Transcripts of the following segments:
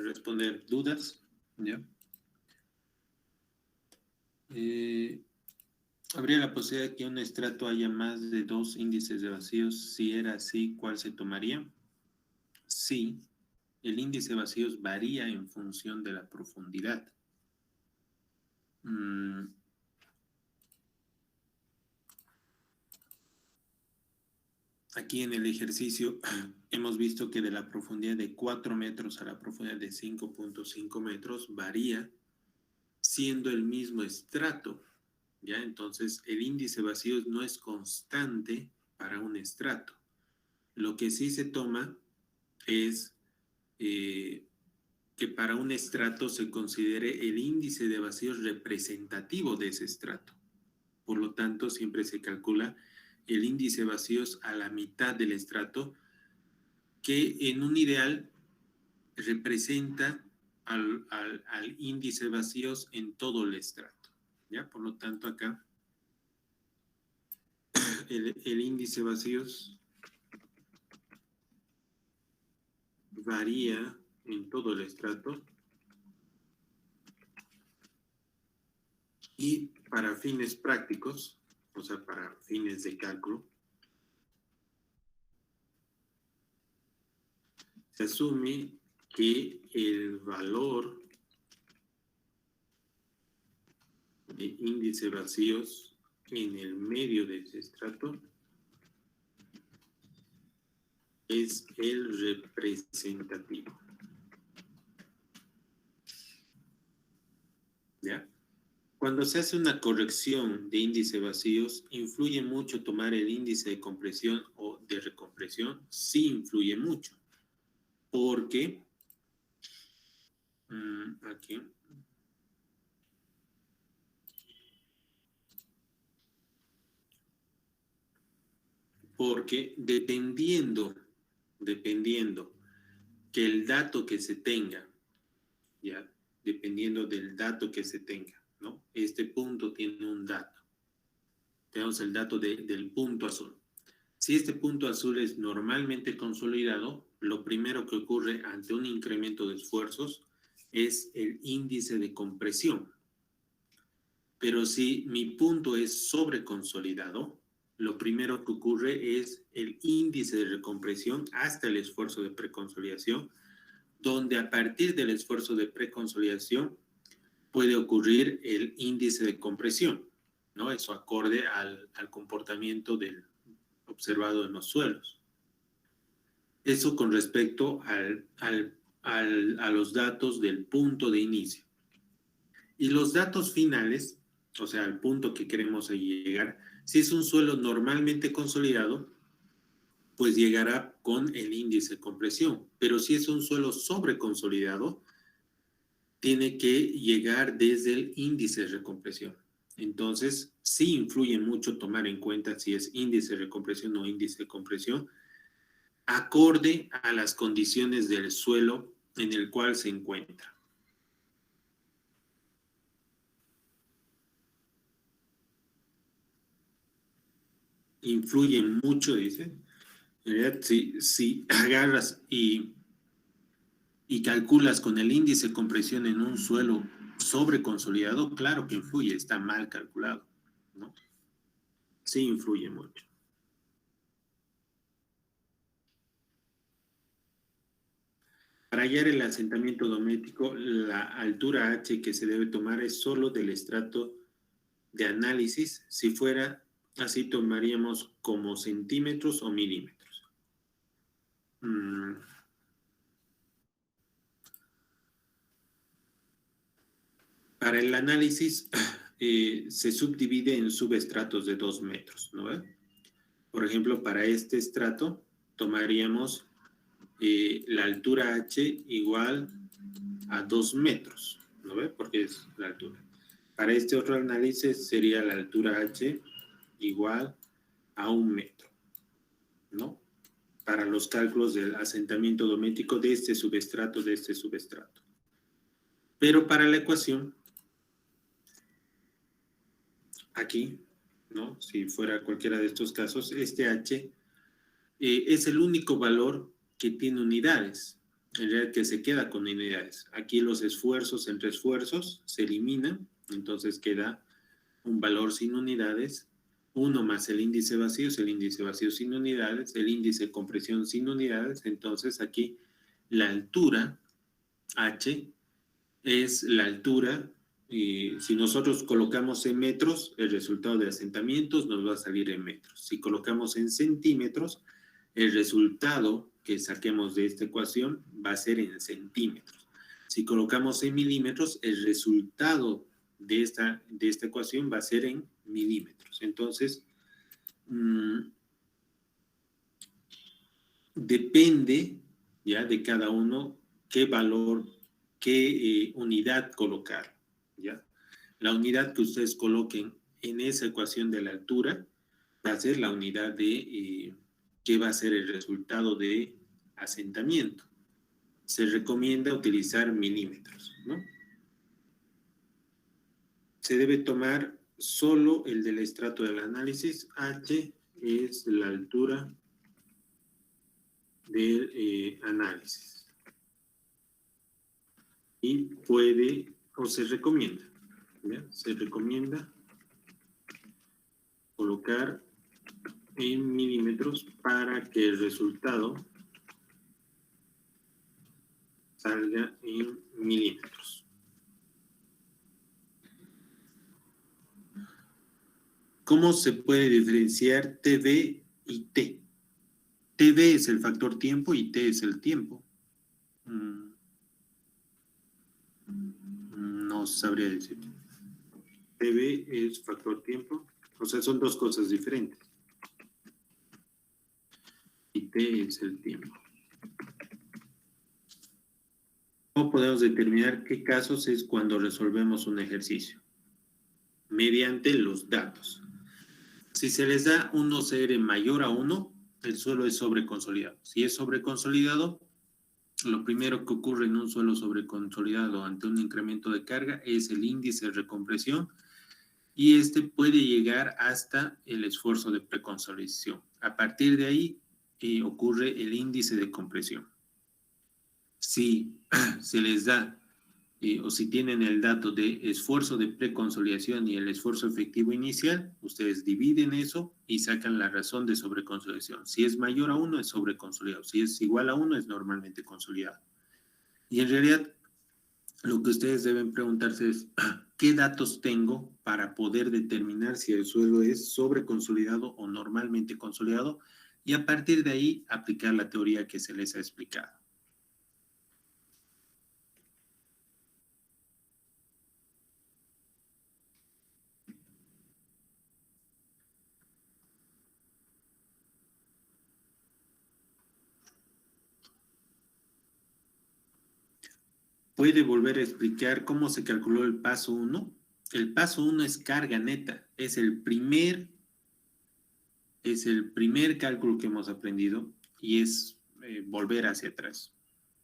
responder dudas. ¿Ya? ¿Habría la posibilidad de que en un estrato haya más de 2 índices de vacíos? Si era así, ¿cuál se tomaría? Sí, el índice de vacíos varía en función de la profundidad. Aquí en el ejercicio hemos visto que de la profundidad de 4 metros a la profundidad de 5.5 metros varía siendo el mismo estrato. ¿Ya? Entonces, el índice de vacíos no es constante para un estrato. Lo que sí se toma es que para un estrato se considere el índice de vacíos representativo de ese estrato. Por lo tanto, siempre se calcula el índice de vacíos a la mitad del estrato, que en un ideal representa al índice de vacíos en todo el estrato. ¿Ya? Por lo tanto, acá el índice de vacíos varía en todo el estrato y para fines prácticos, o sea, para fines de cálculo, se asume que el valor de índice de vacíos en el medio de ese estrato es el representativo. ¿Ya? Cuando se hace una corrección de índice de vacíos, ¿influye mucho tomar el índice de compresión o de recompresión? Sí influye mucho, porque aquí porque dependiendo que el dato que se tenga, ya, dependiendo del dato que se tenga, ¿no? Este punto tiene un dato. Tenemos el dato del punto azul. Si este punto azul es normalmente consolidado, lo primero que ocurre ante un incremento de esfuerzos es el índice de compresión. Pero si mi punto es sobreconsolidado, lo primero que ocurre es el índice de recompresión hasta el esfuerzo de preconsolidación, donde a partir del esfuerzo de preconsolidación puede ocurrir el índice de compresión, ¿no? Eso acorde al comportamiento del observado en los suelos. Eso con respecto a los datos del punto de inicio. Y los datos finales, o sea, al punto que queremos llegar, si es un suelo normalmente consolidado, pues llegará con el índice de compresión. Pero si es un suelo sobreconsolidado, tiene que llegar desde el índice de recompresión. Entonces, sí influye mucho tomar en cuenta si es índice de recompresión o índice de compresión, acorde a las condiciones del suelo en el cual se encuentra. Influye mucho, dice. En realidad, si agarras y calculas con el índice de compresión en un suelo sobreconsolidado, claro que influye, está mal calculado, ¿no? Sí influye mucho. Para hallar el asentamiento doméstico, la altura H que se debe tomar es solo del estrato de análisis. Si fuera así, tomaríamos como centímetros o milímetros. Para el análisis se subdivide en subestratos de 2 metros, ¿no? Por ejemplo, para este estrato tomaríamos la altura H igual a 2 metros, ¿no ve? Porque es la altura. Para este otro análisis sería la altura H igual a 1 metro, ¿no? Para los cálculos del asentamiento doméstico de este subestrato, Pero para la ecuación, aquí, ¿no? Si fuera cualquiera de estos casos, este H es el único valor que tiene unidades. en realidad que se queda con unidades. Aquí los esfuerzos entre esfuerzos se eliminan, entonces queda un valor sin unidades, 1 más el índice vacío es el índice vacío sin unidades, el índice de compresión sin unidades, entonces aquí la altura H es la altura, y si nosotros colocamos en metros, el resultado de asentamientos nos va a salir en metros. Si colocamos en centímetros, el resultado que saquemos de esta ecuación va a ser en centímetros. Si colocamos en milímetros, el resultado de esta ecuación va a ser en milímetros. Entonces, depende ya de cada uno qué valor, qué unidad colocar, ¿ya? La unidad que ustedes coloquen en esa ecuación de la altura va a ser la unidad de qué va a ser el resultado de asentamiento. Se recomienda utilizar milímetros, ¿no? Se debe tomar solo el del estrato del análisis. H es la altura del análisis. Y puede, o se recomienda, ¿ya? Se recomienda colocar en milímetros para que el resultado salga en milímetros. ¿Cómo se puede diferenciar TD y T? TD es el factor tiempo y T es el tiempo. No sabría decir. TB es factor tiempo, o sea, son dos cosas diferentes. Y T es el tiempo. ¿Cómo podemos determinar qué casos es cuando resolvemos un ejercicio? Mediante los datos. Si se les da un OCR mayor a 1, el suelo es sobreconsolidado. Si es sobreconsolidado, lo primero que ocurre en un suelo sobreconsolidado ante un incremento de carga es el índice de recompresión y este puede llegar hasta el esfuerzo de preconsolidación. A partir de ahí ocurre el índice de compresión. Si se les da o si tienen el dato de esfuerzo de preconsolidación y el esfuerzo efectivo inicial, ustedes dividen eso y sacan la razón de sobreconsolidación. Si es mayor a 1 es sobreconsolidado, si es igual a 1 es normalmente consolidado. Y en realidad lo que ustedes deben preguntarse es ¿qué datos tengo para poder determinar si el suelo es sobreconsolidado o normalmente consolidado? Y a partir de ahí aplicar la teoría que se les ha explicado. ¿Puede volver a explicar cómo se calculó el paso 1? El paso 1 es carga neta, es el primer cálculo que hemos aprendido y es volver hacia atrás.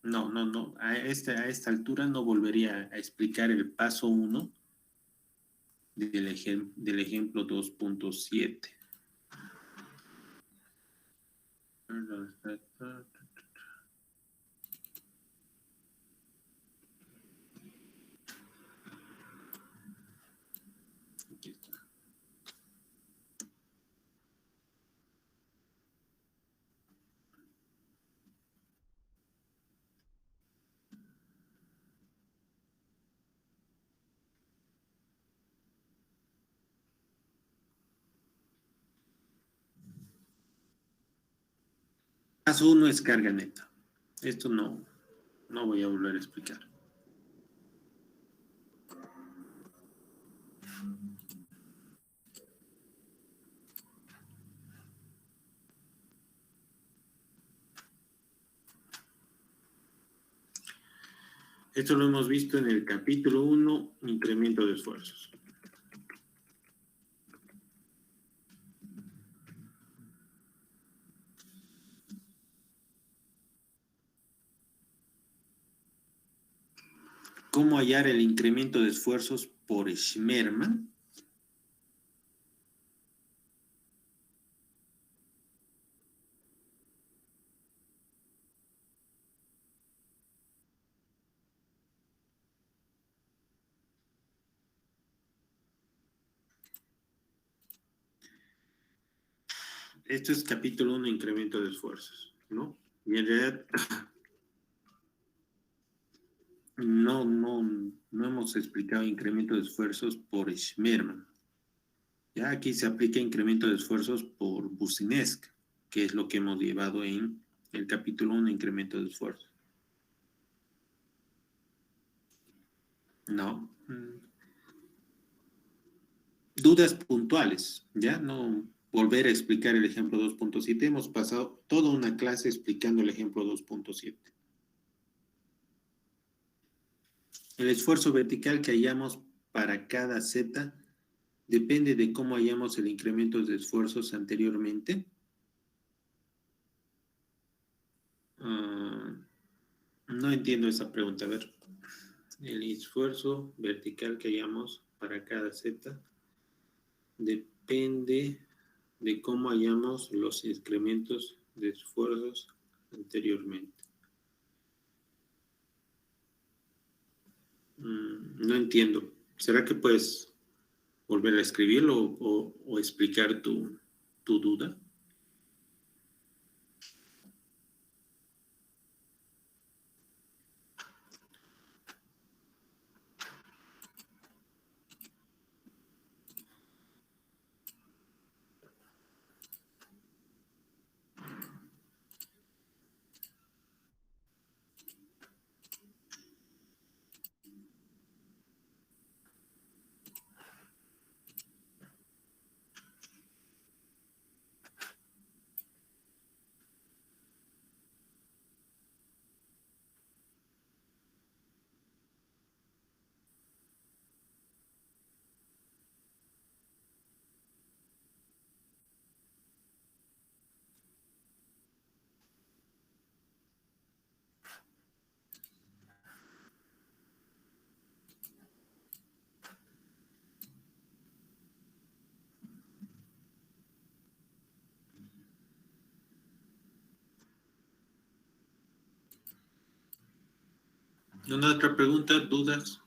No, a esta altura no volvería a explicar el paso 1 del ejemplo 2.7. Paso 1 es carga neta. Esto no voy a volver a explicar. Esto lo hemos visto en el capítulo 1, incremento de esfuerzos. ¿Cómo hallar el incremento de esfuerzos por Schmermann? esto es capítulo 1, incremento de esfuerzos, ¿no? Y en realidad no hemos explicado incremento de esfuerzos por Schmerman. Ya aquí se aplica incremento de esfuerzos por Businesk, que es lo que hemos llevado en el capítulo 1, incremento de esfuerzos. No. Dudas puntuales, ¿ya? No volver a explicar el ejemplo 2.7. Hemos pasado toda una clase explicando el ejemplo 2.7. El esfuerzo vertical que hayamos para cada Z depende de cómo hayamos el incremento de esfuerzos anteriormente. No entiendo esa pregunta. A ver, el esfuerzo vertical que hayamos para cada Z depende de cómo hayamos los incrementos de esfuerzos anteriormente. No entiendo. ¿Será que puedes volver a escribirlo o explicar tu duda? ¿Una otra pregunta? ¿Dudas?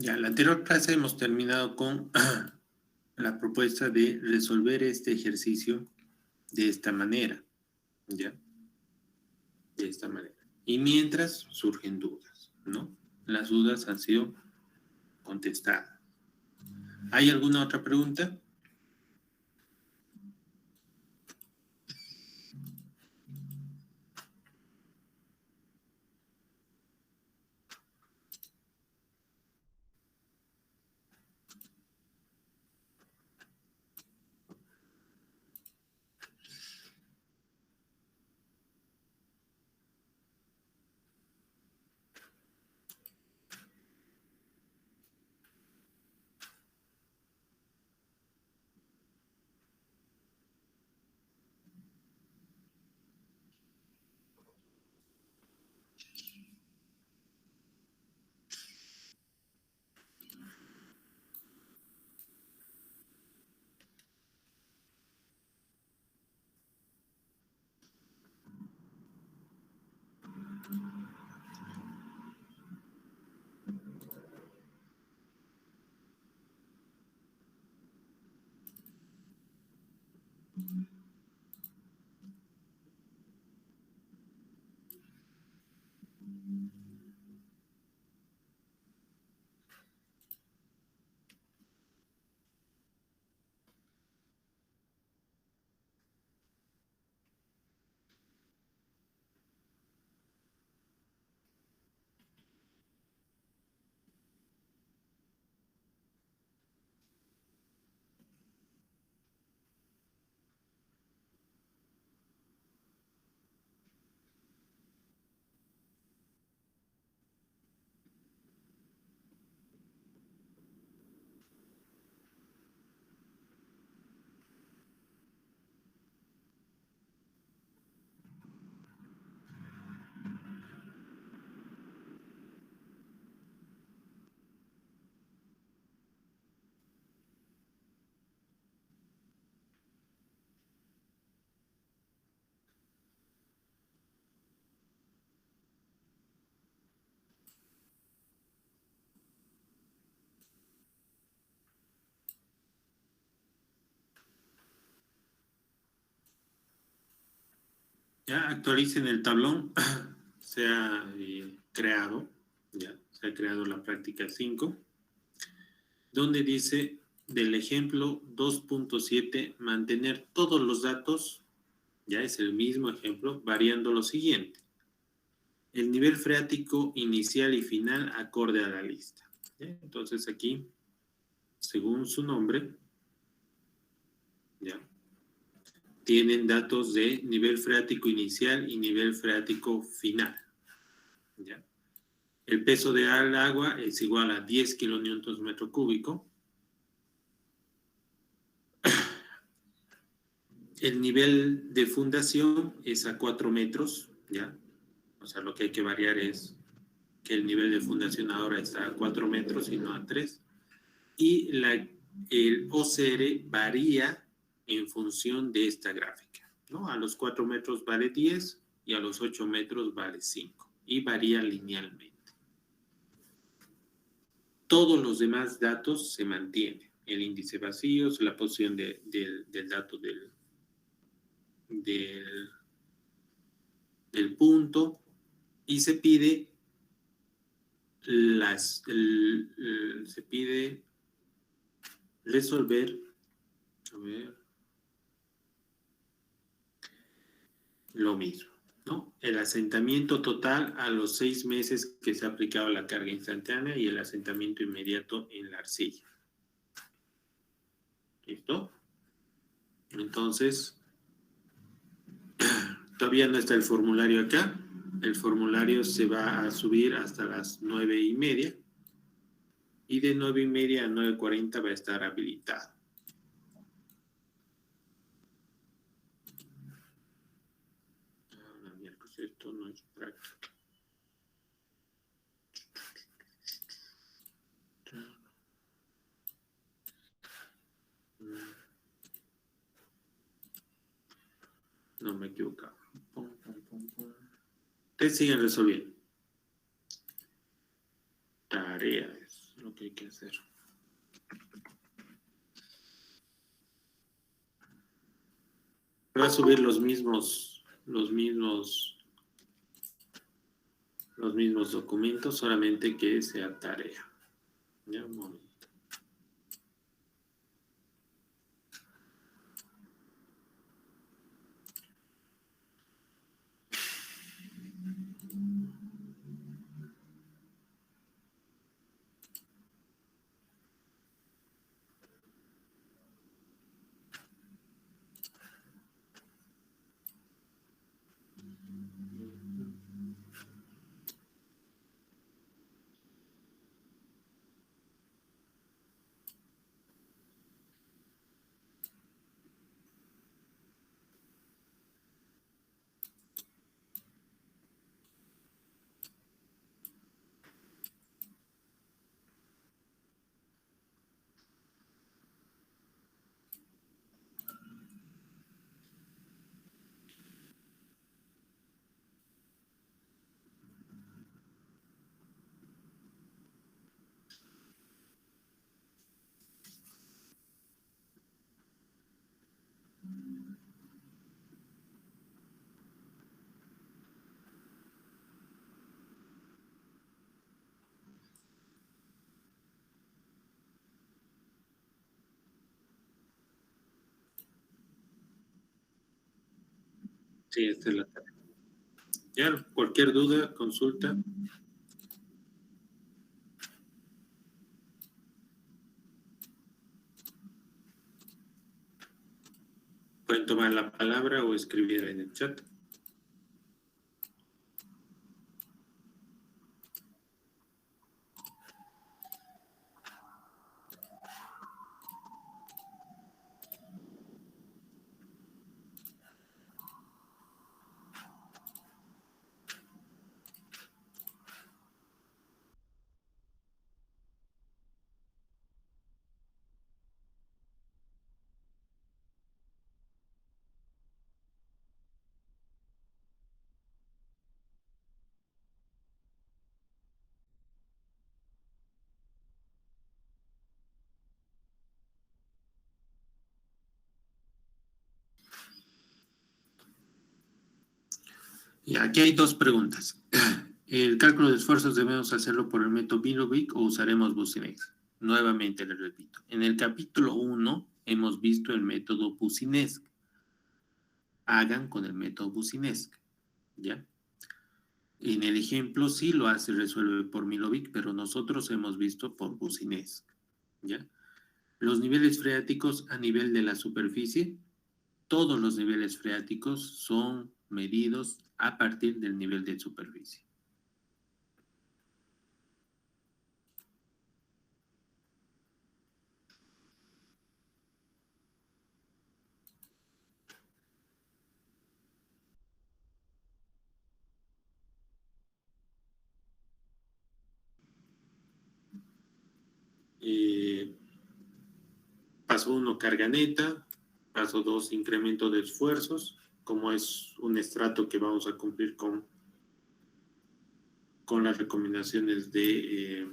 Ya, en la anterior clase hemos terminado con la propuesta de resolver este ejercicio de esta manera, ¿ya? De esta manera. Y mientras surgen dudas, ¿no? Las dudas han sido contestadas. ¿Hay alguna otra pregunta? Ya actualicen el tablón, se ha creado, ya, se ha creado la práctica 5, donde dice del ejemplo 2.7, mantener todos los datos, ya es el mismo ejemplo, variando lo siguiente. El nivel freático inicial y final acorde a la lista. ¿Ya? Entonces aquí, según su nombre, ¿ya? Tienen datos de nivel freático inicial y nivel freático final. ¿Ya? El peso del agua es igual a 10 kilonewtons metro cúbico. El nivel de fundación es a 4 metros, ¿ya? O sea, lo que hay que variar es que el nivel de fundación ahora está a 4 metros y no a 3. Y el OCR varía en función de esta gráfica, ¿no? A los 4 metros vale 10 y a los 8 metros vale 5 y varía linealmente. Todos los demás datos se mantienen. El índice vacíos, la posición del dato del punto, y se pide se pide resolver, a ver, lo mismo, ¿no? El asentamiento total a los 6 meses que se ha aplicado la carga instantánea y el asentamiento inmediato en la arcilla. ¿Listo? Entonces, todavía no está el formulario acá. El formulario se va a subir hasta las 9:30 y de 9:30 a 9:40 va a estar habilitado. Esto no es práctico. No me he equivocado. Ustedes siguen resolviendo. Tarea es lo que hay que hacer. Va a subir los mismos documentos, solamente que sea tarea. Ya, un momento. Sí, esta es la tarea. Ya, cualquier duda, consulta. Pueden tomar la palabra o escribir en el chat. Y aquí hay dos preguntas. ¿El cálculo de esfuerzos debemos hacerlo por el método Milovic o usaremos Boussinesq? Nuevamente le repito. En el capítulo 1 hemos visto el método Boussinesq. Hagan con el método Boussinesq, ¿ya? En el ejemplo sí lo hace, resuelve por Milovic, pero nosotros hemos visto por Boussinesq, ¿ya? Los niveles freáticos a nivel de la superficie, todos los niveles freáticos son medidos a partir del nivel de superficie. Paso 1, carga neta. Paso 2, incremento de esfuerzos. Como es un estrato que vamos a cumplir con las recomendaciones de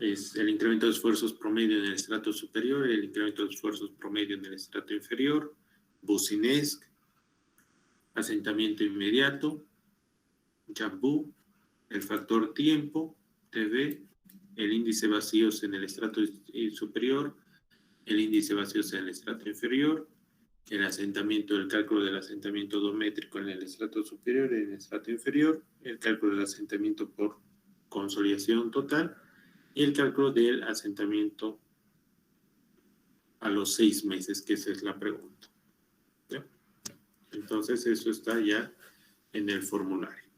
es el incremento de esfuerzos promedio en el estrato superior, el incremento de esfuerzos promedio en el estrato inferior, Boussinesq, asentamiento inmediato, Jabboux, el factor tiempo, TV, el índice vacíos en el estrato superior, el índice vacíos en el estrato inferior, el asentamiento, el cálculo del asentamiento odométrico en el estrato superior y en el estrato inferior, el cálculo del asentamiento por consolidación total y el cálculo del asentamiento a los 6 meses, que esa es la pregunta. ¿Ya? Entonces eso está ya en el formulario.